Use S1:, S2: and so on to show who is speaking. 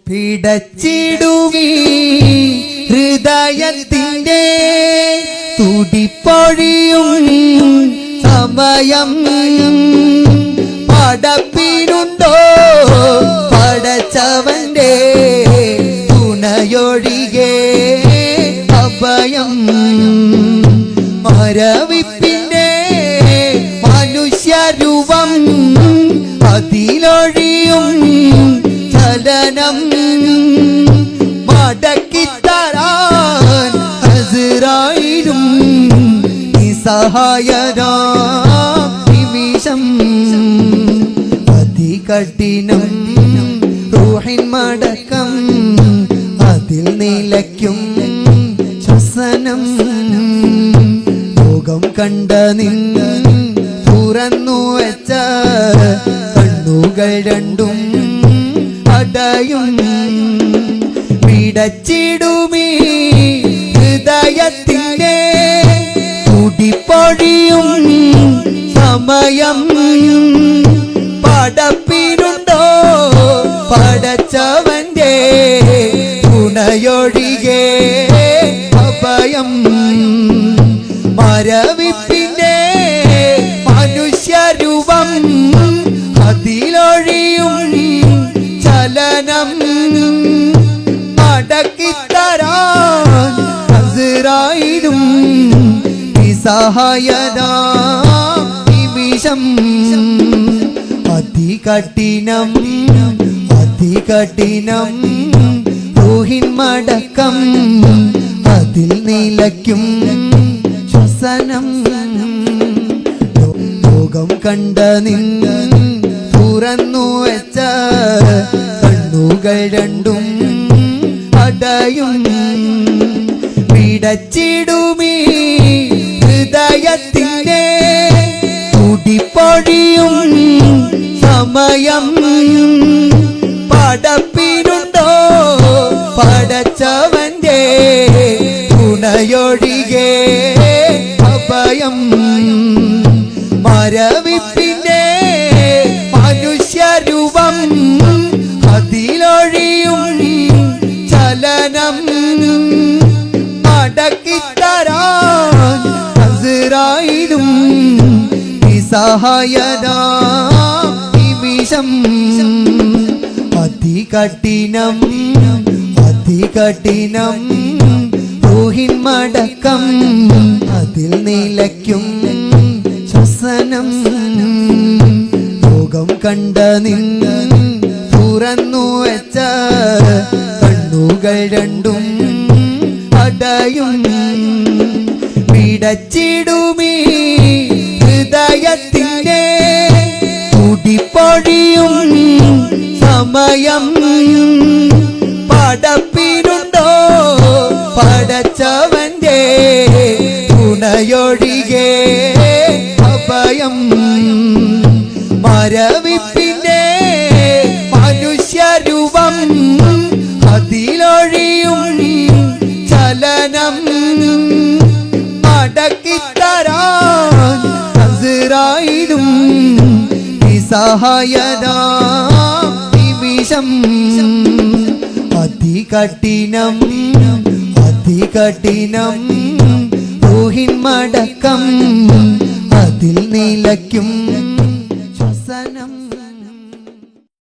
S1: പിടച്ചിടുവീ ഹൃദയത്തിൻ്റെ തുടിപ്പൊഴിയും സമയം പടപ്പിനുണ്ടോ പടച്ചവന്റെ തുണയൊഴികെ അഭയം മരവിപ്പിന്റെ മനുഷ്യരൂപം അതിലൊഴിയും ചലനം മടക്കിത്തരാൻ അസ്റായീലും നിസ്സഹായരാ നിമിഷം അതികഠിനം റൂഹിൻ മടക്കം അതിൽ നിലയ്ക്കും ശ്വസനം ലോകം കണ്ട നിന്ന് തുറന്നു വെച്ച കണ്ണുകൾ രണ്ടും അടയും പിടച്ചിടുമീ ഹൃദയത്തിൻ്റെ തുടിപ്പൊഴിയും സമയം പടപ്പിനുണ്ടോ പടച്ചവന്റെ തുണയൊഴികെ അഭയം മരവിപ്പിന്റെ മനുഷ്യരൂപം അതിലൊഴിയും ചലനം മടക്കിത്തരാൻ അസ്റായീലും നിസ്സഹായരാ നിമിഷം അതികഠിനം അതികഠിനം റൂഹിൻ മടക്കം അതിൽ നിലയ്ക്കും ശ്വസനം ലോകം കണ്ട നിന്ന് തുറന്നു വെച്ച കണ്ണുകൾ രണ്ടും അടയും പിടച്ചിടുമീ ഹൃദയത്തിൻ്റെ തുടിപ്പൊഴിയും സമയം പടപ്പിനുണ്ടോ പടച്ചവന്റെ തുണയൊഴികെ അഭയം മരവിപ്പിന്റെ മനുഷ്യരൂപം അതിലൊഴിയും ചലനം മടക്കിത്തരാൻ അസ്റായീലും നിസ്സഹായരാ നിമിഷം അതികഠിനം അതികഠിനം റൂഹിൻ മടക്കം അതിൽ നിലയ്ക്കും ശ്വസനം ലോകം കണ്ട നിന്ന് തുറന്നു വെച്ച കണ്ണുകൾ രണ്ടും അടയും പിടച്ചിടുമീ ഹൃദയത്തിൻ്റെ തുടിപ്പൊഴിയും സമയം പടപ്പിനുണ്ടോ പടച്ചവന്റെ തുണയൊഴികെ അഭയം മരവിപ്പിന്റെ മനുഷ്യരൂപം അതിലൊഴിയും ചലനം മടക്കിത്തരാൻ അസ്റായീലും നിസ്സഹായരാ നിമിഷം അതികഠിനം അതികഠിനം റൂഹിൻ മടക്കം അതിൽ നിലയ്ക്കും